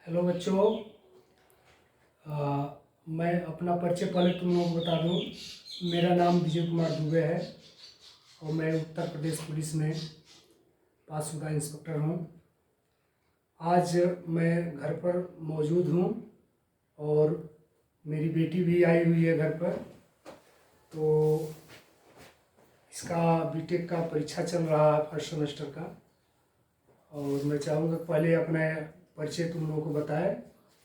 Hello बच्चों। मैं अपना परिचय पहले तुम लोगों को बता दूं। मेरा नाम विजय कुमार दुबे है और मैं उत्तर प्रदेश पुलिस में पासशुदा इंस्पेक्टर हूं। आज मैं घर पर मौजूद हूं और मेरी बेटी भी आई हुई है घर पर। तो इसका बीटेक का परीक्षा चल रहा है फर्स्ट सेमेस्टर का, और मैं चाहूँगा पहले अपना परिचय तुम लोगों को बताए,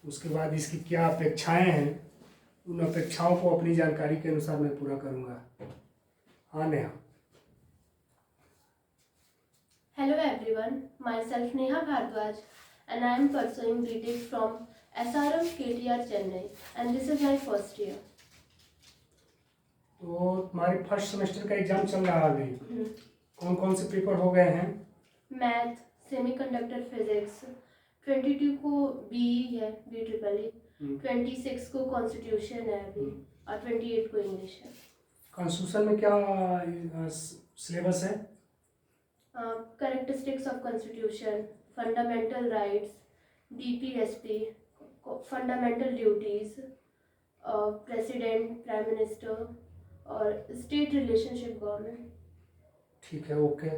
उसके बाद इसकी क्या अपेक्षाएं हैं, उन अपेक्षाओं को अपनी जानकारी के अनुसार मैं पूरा करूँगा। हाँ Neha. Hello everyone, myself Neha Bhardwaj and I am pursuing BTech from SRM KTR Chennai and this is my first year. तो तुम्हारी फर्स्ट सेमेस्टर का एग्जाम चल रहा है अभी। कौन कौन से पेपर हो गए हैं? मैथ, सेमीकंडक्टर फिजिक्स, 22 को BE है, BEEE, 26 को कॉन्स्टिट्यूशन है अभी और 28 को इंग्लिश है। कॉन्स्टिट्यूशन में क्या सिलेबस है? Characteristics of constitution, fundamental rights, DPSP, fundamental duties, president, prime minister और स्टेट रिलेशनशिप गवर्नमेंट। ठीक है, ओके।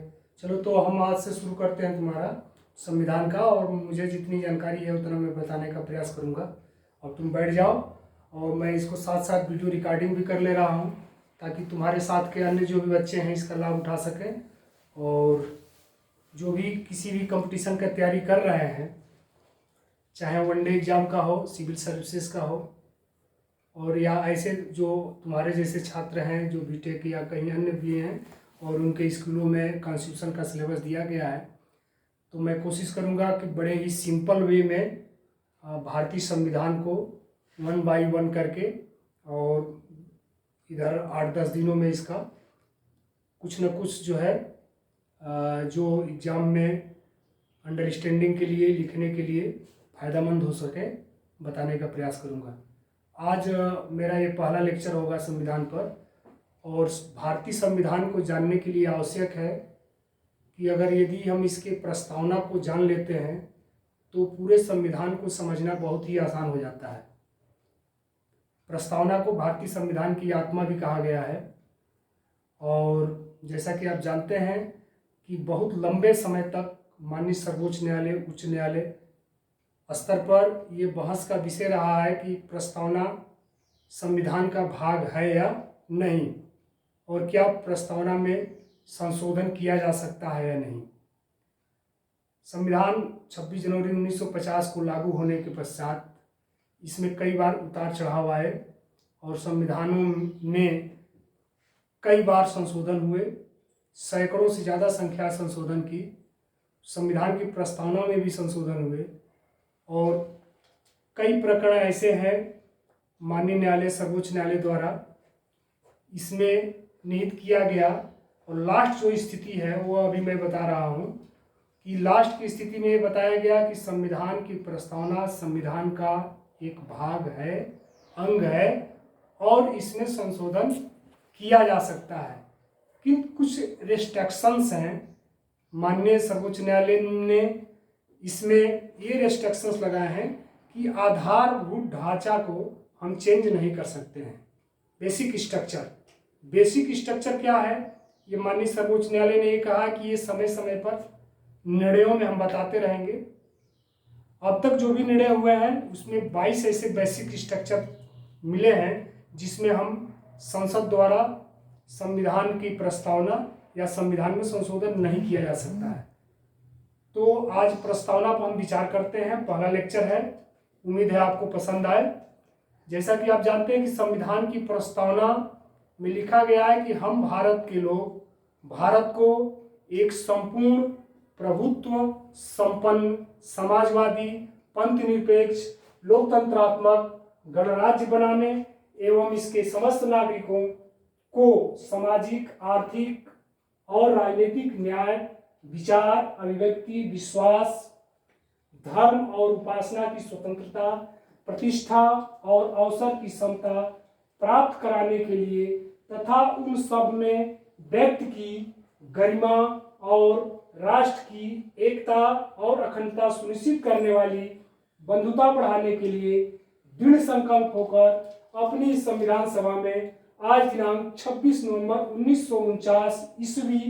चलो तो हम आज से शुरू करते हैं तुम्हारा संविधान का, और मुझे जितनी जानकारी है उतना मैं बताने का प्रयास करूँगा। और तुम बैठ जाओ और मैं इसको साथ साथ वीडियो रिकॉर्डिंग भी कर ले रहा हूँ ताकि तुम्हारे साथ के अन्य जो भी बच्चे हैं इसका लाभ उठा सकें, और जो भी किसी भी कंपटीशन का तैयारी कर रहे हैं, चाहे वनडे एग्ज़ाम का हो, सिविल सर्विसेज का हो, और या ऐसे जो तुम्हारे जैसे छात्र हैं जो बीटेक या कहीं अन्य भी हैं और उनके स्कूलों में कॉन्स्टिट्यूशन का सिलेबस दिया गया है, तो मैं कोशिश करूंगा कि बड़े ही सिंपल वे में भारतीय संविधान को 1 बाय 1 करके, और इधर 8-10 दिनों में इसका कुछ न कुछ जो है जो एग्ज़ाम में अंडरस्टैंडिंग के लिए, लिखने के लिए फ़ायदेमंद हो सके, बताने का प्रयास करूंगा। आज मेरा ये पहला लेक्चर होगा संविधान पर, और भारतीय संविधान को जानने के लिए आवश्यक है कि अगर यदि हम इसके प्रस्तावना को जान लेते हैं तो पूरे संविधान को समझना बहुत ही आसान हो जाता है। प्रस्तावना को भारतीय संविधान की आत्मा भी कहा गया है, और जैसा कि आप जानते हैं कि बहुत लंबे समय तक माननीय सर्वोच्च न्यायालय, उच्च न्यायालय स्तर पर ये बहस का विषय रहा है कि प्रस्तावना संविधान का भाग है या नहीं, और क्या प्रस्तावना में संशोधन किया जा सकता है या नहीं। संविधान 26 जनवरी 1950 को लागू होने के पश्चात इसमें कई बार उतार चढ़ाव आए और संविधानों में कई बार संशोधन हुए, सैकड़ों से ज़्यादा संख्या संशोधन की। संविधान की प्रस्तावना में भी संशोधन हुए, और कई प्रकरण ऐसे हैं माननीय न्यायालय, सर्वोच्च न्यायालय द्वारा इसमें निहित किया गया। और लास्ट जो स्थिति है वो अभी मैं बता रहा हूँ कि लास्ट की स्थिति में ये बताया गया कि संविधान की प्रस्तावना संविधान का एक भाग है, अंग है, और इसमें संशोधन किया जा सकता है, किंतु कुछ रेस्ट्रिक्शंस हैं। माननीय सर्वोच्च न्यायालय ने इसमें ये रेस्ट्रिक्शंस लगाए हैं कि आधारभूत ढांचा को हम चेंज नहीं कर सकते हैं। बेसिक स्ट्रक्चर क्या है, ये माननीय सर्वोच्च न्यायालय ने ये कहा कि ये समय समय पर निर्णयों में हम बताते रहेंगे। अब तक जो भी निर्णय हुए हैं उसमें 22 ऐसे बेसिक स्ट्रक्चर मिले हैं जिसमें हम संसद द्वारा संविधान की प्रस्तावना या संविधान में संशोधन नहीं किया जा सकता है। तो आज प्रस्तावना पर हम विचार करते हैं, पहला लेक्चर है, उम्मीद है आपको पसंद आए। जैसा कि आप जानते हैं कि संविधान की प्रस्तावना में लिखा गया है कि हम भारत के लोग भारत को एक संपूर्ण प्रभुत्व संपन्न, समाजवादी, पंथ निरपेक्ष, लोकतंत्रात्मक गणराज्य बनाने एवं इसके समस्त नागरिकों को सामाजिक, आर्थिक और राजनीतिक न्याय, विचार, अभिव्यक्ति, विश्वास, धर्म और उपासना की स्वतंत्रता, प्रतिष्ठा और अवसर की समता प्राप्त कराने के लिए तथा उन सब में व्यक्ति की गरिमा और राष्ट्र की एकता और अखंडता सुनिश्चित करने वाली बंधुता बढ़ाने के लिए दृढ़ संकल्प होकर अपनी संविधान सभा में आज दिनांक 26 नवंबर 1949 ईस्वी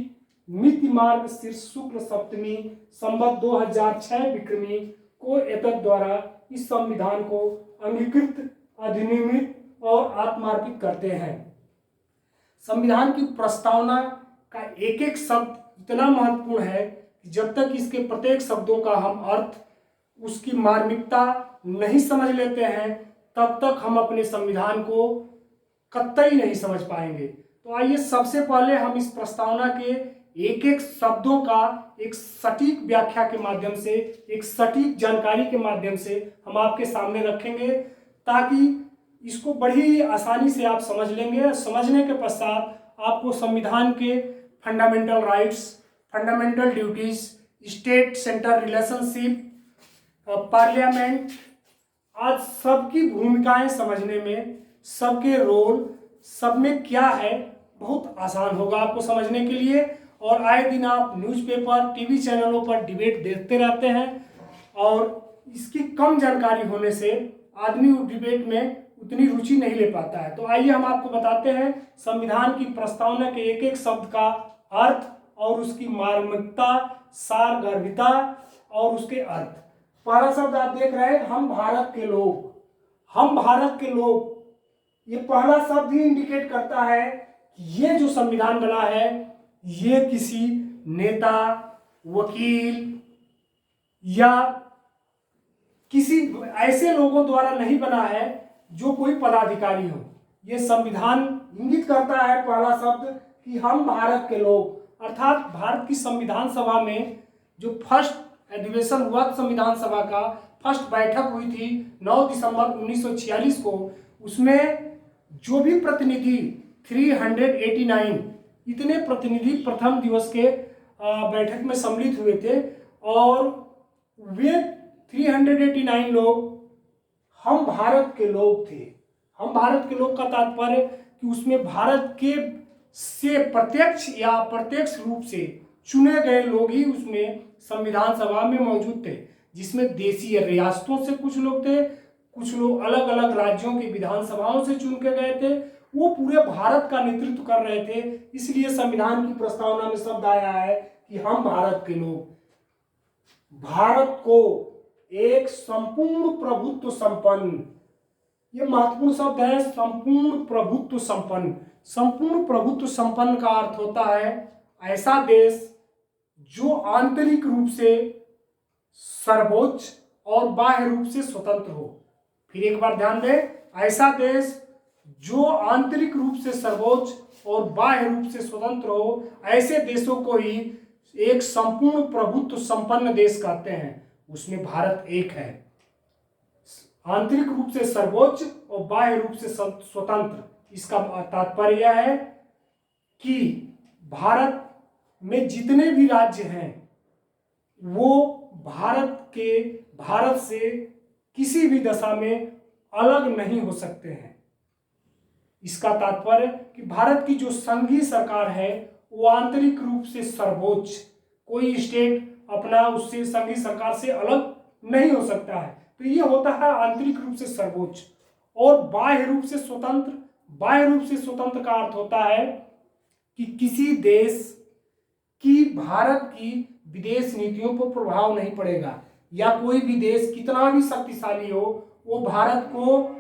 मिति मार्गशीर्ष शुक्ल सप्तमी संवत 2006 विक्रमी को एतद द्वारा इस संविधान को अंगीकृत, अधिनियमित और आत्मार्पित करते हैं। संविधान की प्रस्तावना का एक एक शब्द इतना महत्वपूर्ण है कि जब तक इसके प्रत्येक शब्दों का हम अर्थ, उसकी मार्मिकता नहीं समझ लेते हैं तब तक हम अपने संविधान को कतई नहीं समझ पाएंगे। तो आइए सबसे पहले हम इस प्रस्तावना के एक एक शब्दों का एक सटीक व्याख्या के माध्यम से, एक सटीक जानकारी के माध्यम से हम आपके सामने रखेंगे ताकि इसको बड़ी आसानी से आप समझ लेंगे। समझने के पश्चात आपको संविधान के fundamental rights, fundamental duties, state centre relationship, parliament, आज सबकी भूमिकाएं समझने में, सबके रोल, सब में क्या है, बहुत आसान होगा आपको समझने के लिए। और आए दिन आप न्यूज़पेपर, टीवी चैनलों पर डिबेट देखते रहते हैं और इसकी कम जानकारी होने से आदमी उस डिबेट में उतनी रुचि नहीं ले पाता है। तो आइए हम आपको बताते हैं संविधान की प्रस्तावना के एक एक शब्द का अर्थ और उसकी मार्मिकता, सारगर्भिता और उसके अर्थ। पहला शब्द आप देख रहे हैं, हम भारत के लोग। हम भारत के लोग, ये पहला शब्द ही इंडिकेट करता है कि ये जो संविधान बना है ये किसी नेता, वकील या किसी ऐसे लोगों द्वारा नहीं बना है जो कोई पदाधिकारी हो। ये संविधान इंगित करता है, पहला शब्द, कि हम भारत के लोग, अर्थात भारत की संविधान सभा में जो फर्स्ट अधिवेशन हुआ, संविधान सभा का फर्स्ट बैठक हुई थी 9 दिसंबर 1946 को, उसमें जो भी प्रतिनिधि 389 इतने प्रतिनिधि प्रथम दिवस के बैठक में सम्मिलित हुए थे और वे 389 लोग हम भारत के लोग थे। हम भारत के लोग का तात्पर्य कि उसमें भारत के से प्रत्यक्ष या अप्रत्यक्ष रूप से चुने गए लोग ही उसमें संविधान सभा में मौजूद थे, जिसमें देशीय रियासतों से कुछ लोग थे, कुछ लोग अलग अलग राज्यों की विधानसभाओं से चुन के गए थे। वो पूरे भारत का नेतृत्व कर रहे थे। इसलिए संविधान की प्रस्तावना में शब्द आया है कि हम भारत के लोग। भारत को एक संपूर्ण प्रभुत्व संपन्न, ये महत्वपूर्ण शब्द है, संपूर्ण प्रभुत्व संपन्न। संपूर्ण प्रभुत्व संपन्न का अर्थ होता है ऐसा देश जो आंतरिक रूप से सर्वोच्च और बाह्य रूप से स्वतंत्र हो। फिर एक बार ध्यान दें, ऐसा देश जो आंतरिक रूप से सर्वोच्च और बाह्य रूप से स्वतंत्र हो, ऐसे देशों को ही एक संपूर्ण प्रभुत्व संपन्न देश कहते हैं। उसमें भारत एक है, आंतरिक रूप से सर्वोच्च और बाह्य रूप से स्वतंत्र। इसका तात्पर्य यह है कि भारत में जितने भी राज्य हैं वो भारत से किसी भी दशा में अलग नहीं हो सकते हैं। इसका तात्पर्य कि भारत की जो संघीय सरकार है वो आंतरिक रूप से सर्वोच्च, कोई स्टेट अपना उससे संघीय सरकार से अलग नहीं हो सकता है। तो ये होता है आंतरिक रूप से सर्वोच्च। और बाह्य रूप से स्वतंत्र, बाह्य रूप से स्वतंत्र का अर्थ होता है कि किसी देश की भारत की विदेश नीतियों पर प्रभाव नहीं पड़ेगा, या कोई भी देश कितना भी शक्तिशाली हो वो भारत को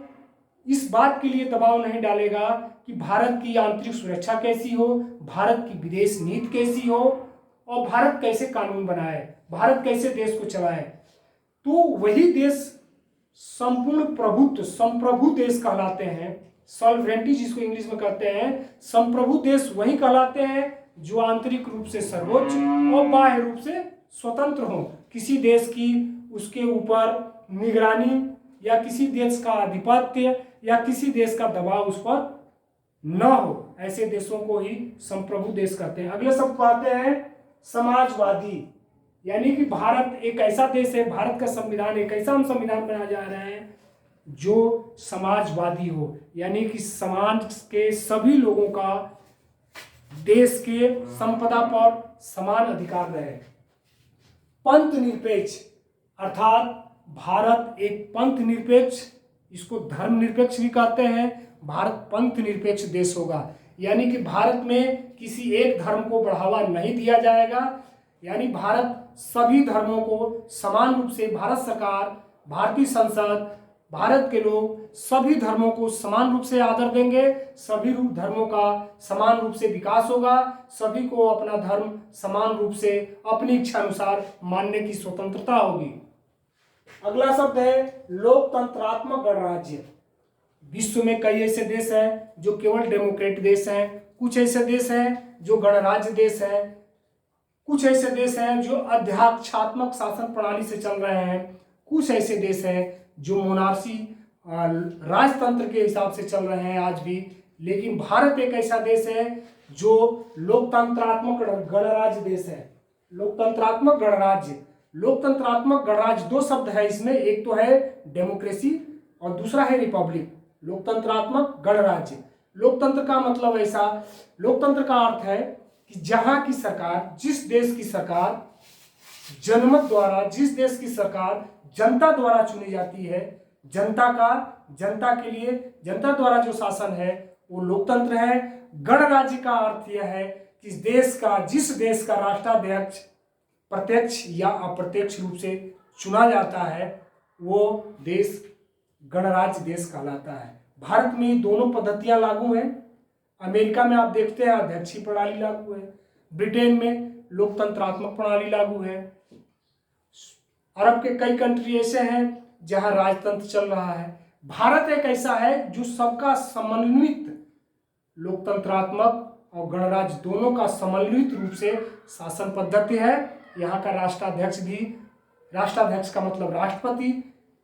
इस बात के लिए दबाव नहीं डालेगा कि भारत की आंतरिक सुरक्षा कैसी हो, भारत की विदेश नीति कैसी हो और भारत कैसे कानून बनाए, भारत कैसे देश को चलाए। तो वही देश संपूर्ण प्रभुत्व, संप्रभु देश कहलाते हैं। सॉल्वेंटी जिसको इंग्लिश में कहते हैं, संप्रभु देश वही कहलाते हैं जो आंतरिक रूप से सर्वोच्च और बाह्य रूप से स्वतंत्र हो। किसी देश की उसके ऊपर निगरानी या किसी देश का आधिपत्य या किसी देश का दबाव उस पर न हो, ऐसे देशों को ही संप्रभु देश कहते हैं। अगले शब्द कहते हैं समाजवादी, यानी कि भारत एक ऐसा देश है, भारत का संविधान एक ऐसा हम संविधान बना जा रहे हैं जो समाजवादी हो, यानी कि समाज के सभी लोगों का देश के संपदा पर समान अधिकार रहे। पंथ निरपेक्ष, अर्थात भारत एक पंथ निरपेक्ष, इसको धर्म निरपेक्ष भी कहते हैं, भारत पंथ निरपेक्ष देश होगा। यानी कि भारत में किसी एक धर्म को बढ़ावा नहीं दिया जाएगा। यानी भारत सभी धर्मों को समान रूप से, भारत सरकार, भारतीय संसद, भारत के लोग सभी धर्मों को समान रूप से आदर देंगे, सभी धर्मों का समान रूप से विकास होगा, सभी को अपना धर्म समान रूप से अपनी इच्छा अनुसार मानने की स्वतंत्रता होगी। अगला शब्द है लोकतंत्रात्मक गणराज्य। विश्व में कई ऐसे देश हैं जो केवल डेमोक्रेट देश हैं, कुछ ऐसे देश हैं जो गणराज्य देश हैं, कुछ ऐसे देश हैं जो अध्यक्षात्मक शासन प्रणाली से चल रहे हैं, कुछ ऐसे देश हैं जो मोनार्सी राजतंत्र के हिसाब से चल रहे हैं आज भी। लेकिन भारत एक ऐसा देश है जो लोकतंत्रात्मक गणराज्य देश है। लोकतंत्रात्मक गणराज्य, लोकतंत्रात्मक गणराज्य दो शब्द है इसमें, एक तो है डेमोक्रेसी और दूसरा है रिपब्लिक। लोकतंत्रात्मक गणराज्य, लोकतंत्र का मतलब ऐसा, लोकतंत्र का अर्थ है कि जहां की सरकार, जिस देश की सरकार जनमत द्वारा, जिस देश की सरकार जनता द्वारा चुनी जाती है, जनता के लिए जनता द्वारा जो शासन है वो लोकतंत्र है। गणराज्य का अर्थ यह है कि जिस देश का राष्ट्राध्यक्ष प्रत्यक्ष या अप्रत्यक्ष रूप से चुना जाता है वो देश गणराज्य देश कहलाता है। भारत में दोनों पद्धतियां लागू हैं। अमेरिका में आप देखते हैं अध्यक्षीय प्रणाली लागू है, ब्रिटेन में लोकतंत्रात्मक प्रणाली लागू है, अरब के कई कंट्री ऐसे हैं जहां राजतंत्र चल रहा है। भारत एक ऐसा है जो सबका समन्वित, लोकतंत्रात्मक और गणराज्य दोनों का समन्वित रूप से शासन पद्धति है। यहाँ का राष्ट्राध्यक्ष का मतलब राष्ट्रपति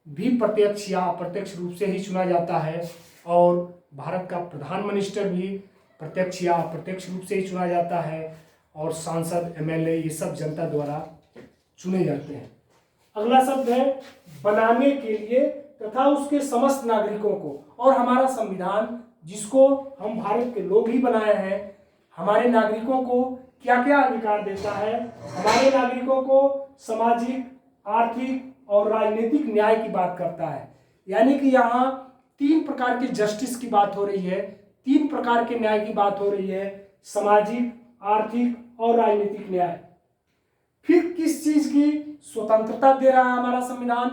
भी प्रत्यक्ष या अप्रत्यक्ष रूप से ही चुना जाता है, और भारत का प्रधान मिनिस्टर भी प्रत्यक्ष या अप्रत्यक्ष रूप से ही चुना जाता है, और सांसद, एमएलए ये सब जनता द्वारा चुने जाते हैं। अगला शब्द है बनाने के लिए तथा उसके समस्त नागरिकों को। और हमारा संविधान जिसको हम भारत के लोग ही बनाए हैं, हमारे नागरिकों को क्या क्या अधिकार देता है। हमारे नागरिकों को सामाजिक, आर्थिक और राजनीतिक न्याय की बात करता है। यानी कि यहाँ 3 प्रकार के जस्टिस की बात हो रही है, 3 प्रकार के न्याय की बात हो रही है, सामाजिक, आर्थिक और राजनीतिक न्याय। फिर किस चीज की स्वतंत्रता दे रहा है हमारा संविधान,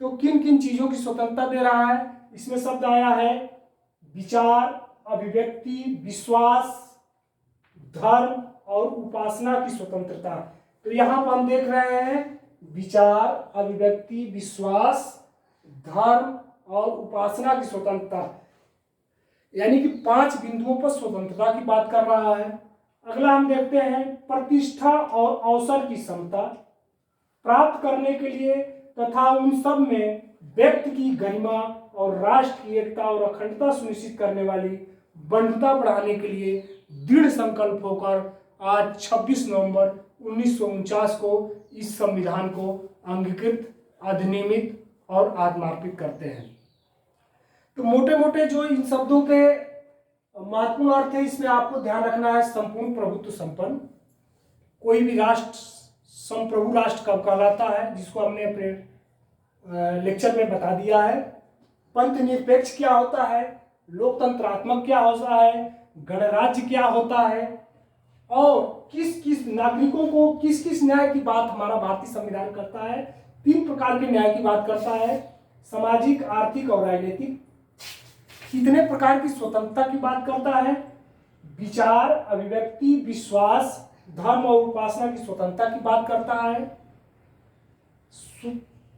तो किन किन चीजों की स्वतंत्रता दे रहा है, इसमें शब्द आया है विचार, अभिव्यक्ति, विश्वास, धर्म और उपासना की स्वतंत्रता। तो यहाँ पर हम देख रहे हैं विचार, अभिव्यक्ति, विश्वास, धर्म और उपासना की स्वतंत्रता, यानी कि 5 बिंदुओं पर स्वतंत्रता की बात कर रहा है। अगला हम देखते हैं प्रतिष्ठा और अवसर की समता प्राप्त करने के लिए तथा उन सब में व्यक्ति की गरिमा और राष्ट्र की एकता और अखंडता सुनिश्चित करने वाली बंधुता बढ़ाने के लिए दृढ़ संकल्प होकर आज 26 नवंबर 1949 को इस संविधान को अंगीकृत, अधिनियमित और आत्मार्पित करते हैं। तो मोटे मोटे जो इन शब्दों के महत्वपूर्ण अर्थ है, इसमें आपको ध्यान रखना है संपूर्ण प्रभुत्व संपन्न। कोई भी राष्ट्र संप्रभु राष्ट्र कब कहलाता है, जिसको हमने अपने लेक्चर में बता दिया है। पंथ निरपेक्ष क्या होता है, लोकतंत्रात्मक क्या होता है, गणराज्य क्या होता है, और किस किस नागरिकों को किस किस न्याय की बात हमारा भारतीय संविधान करता है। 3 प्रकार के न्याय की बात करता है, सामाजिक, आर्थिक और राजनीतिक। कितने प्रकार की स्वतंत्रता की बात करता है, विचार, अभिव्यक्ति, विश्वास, धर्म और उपासना की स्वतंत्रता की बात करता है।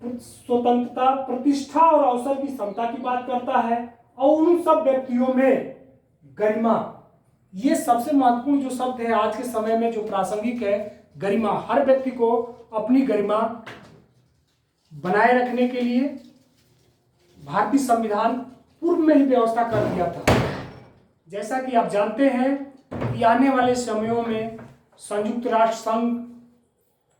स्वतंत्रता, प्रतिष्ठा और अवसर की समता की बात करता है, और उन सब व्यक्तियों में गरिमा, ये सबसे महत्वपूर्ण जो शब्द है आज के समय में जो प्रासंगिक है, गरिमा। हर व्यक्ति को अपनी गरिमा बनाए रखने के लिए भारतीय संविधान पूर्व में ही व्यवस्था कर दिया था। जैसा कि आप जानते हैं कि आने वाले समयों में संयुक्त राष्ट्र संघ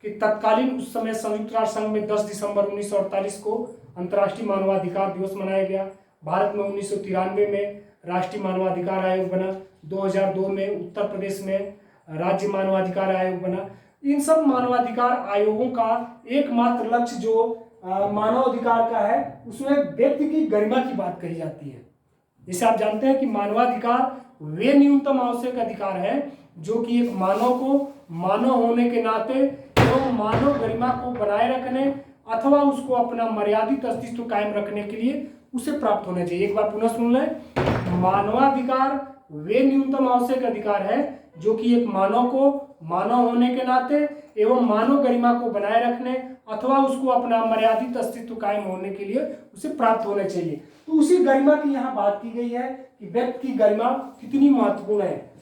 के तत्कालीन, उस समय संयुक्त राष्ट्र संघ में 10 दिसंबर 1948 को अंतर्राष्ट्रीय मानवाधिकार दिवस मनाया गया। भारत में 1993 में राष्ट्रीय मानवाधिकार आयोग बना, 2002 में उत्तर प्रदेश में राज्य मानवाधिकार आयोग बना। इन सब मानवाधिकार आयोगों का एकमात्र लक्ष्य जो मानव अधिकार का है, उसमें व्यक्ति की गरिमा की बात कही जाती है। जैसे आप जानते हैं कि मानवाधिकार वे न्यूनतम आवश्यक अधिकार है जो कि एक मानव को मानव होने के नाते एवं मानव गरिमा को बनाए रखने अथवा उसको अपना मर्यादित अस्तित्व कायम रखने के लिए उसे प्राप्त होना चाहिए। एक बार पुनः सुन लें, मानवाधिकार वे न्यूनतम आवश्यक अधिकार है जो कि एक मानव को मानव होने के नाते एवं मानव गरिमा को बनाए रखने अथवा उसको अपना मर्यादित अस्तित्व कायम होने के लिए उसे प्राप्त होना चाहिए। तो उसी गरिमा की यहाँ बात की गई है कि व्यक्ति की गरिमा कितनी महत्वपूर्ण है।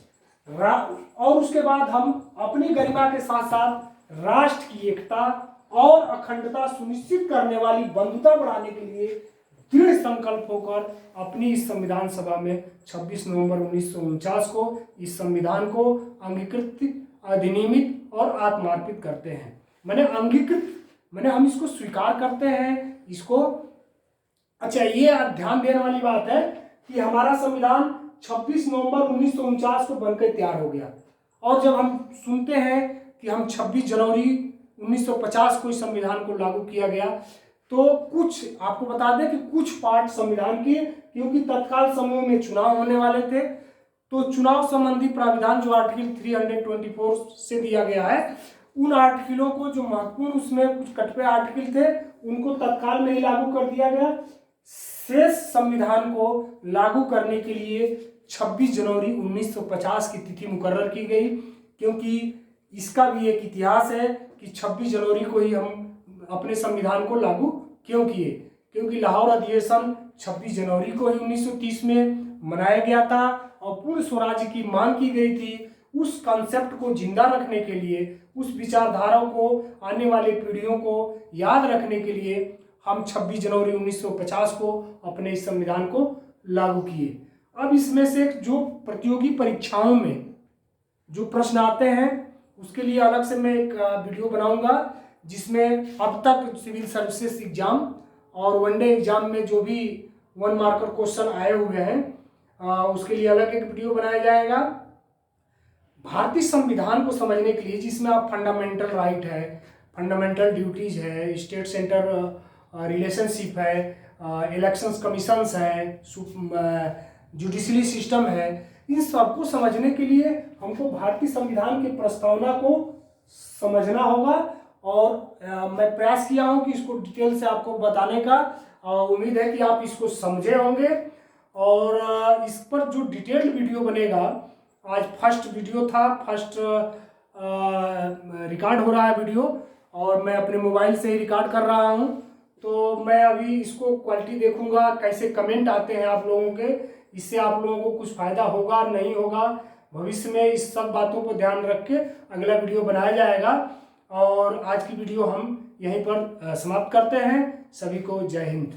और उसके बाद हम अपनी गरिमा के साथ साथ राष्ट्र की एकता और अखंडता सुनिश्चित करने वाली बंधुता बढ़ाने के लिए दृढ़ संकल्प होकर अपनी इस संविधान सभा में 26 नवंबर 1949 को इस संविधान को अंगीकृत, अधिनियमित और आत्मार्पित करते हैं। मैंने अंगीकृत मैंने हम इसको स्वीकार करते हैं इसको। अच्छा, ये ध्यान देने वाली बात है कि हमारा संविधान 26 नवंबर 1949 को बनकर तैयार हो गया, और जब हम सुनते हैं कि हम 26 जनवरी 1950 को इस संविधान को लागू किया गया, तो कुछ आपको बता दें कि कुछ पार्ट संविधान के, क्योंकि तत्काल समय में चुनाव होने वाले थे, तो चुनाव संबंधी प्राविधान जो आर्टिकल 324 से दिया गया है, उन आर्टिकलों को जो महत्वपूर्ण उसमें कुछ कटपे आर्टिकल थे उनको तत्काल में ही लागू कर दिया गया। शेष संविधान को लागू करने के लिए 26 जनवरी 1950 की तिथि मुकर्रर की गई, क्योंकि इसका भी एक इतिहास है कि 26 जनवरी को ही हम अपने संविधान को लागू क्यों किए, क्योंकि लाहौर अधिवेशन 26 जनवरी को ही 1930 में मनाया गया था और पूर्ण स्वराज्य की मांग की गई थी। उस कॉन्सेप्ट को जिंदा रखने के लिए, उस विचारधारा को आने वाले पीढ़ियों को याद रखने के लिए हम 26 जनवरी 1950 को अपने इस संविधान को लागू किए। अब इसमें से जो प्रतियोगी परीक्षाओं में जो प्रश्न आते हैं उसके लिए अलग से मैं एक वीडियो बनाऊंगा, जिसमें अब तक सिविल सर्विसेज एग्जाम और वनडे एग्जाम में जो भी 1 मार्कर क्वेश्चन आए हुए हैं उसके लिए अलग एक वीडियो बनाया जाएगा। भारतीय संविधान को समझने के लिए, जिसमें आप फंडामेंटल राइट है, फंडामेंटल ड्यूटीज है, स्टेट सेंटर रिलेशनशिप है, इलेक्शंस कमीशंस है, जुडिशरी सिस्टम है, इन सबको समझने के लिए हमको भारतीय संविधान के प्रस्तावना को समझना होगा। और मैं प्रयास किया हूं कि इसको डिटेल से आपको बताने का, उम्मीद है कि आप इसको समझे होंगे। और इस पर जो डिटेल्ड वीडियो बनेगा, आज फर्स्ट वीडियो था, फर्स्ट रिकॉर्ड हो रहा है वीडियो, और मैं अपने मोबाइल से ही रिकॉर्ड कर रहा हूं, तो मैं अभी इसको क्वालिटी देखूंगा, कैसे कमेंट आते हैं आप लोगों के, इससे आप लोगों को कुछ फ़ायदा होगा नहीं होगा, भविष्य में इस सब बातों को ध्यान रख के अगला वीडियो बनाया जाएगा। और आज की वीडियो हम यहीं पर समाप्त करते हैं। सभी को जय हिंद।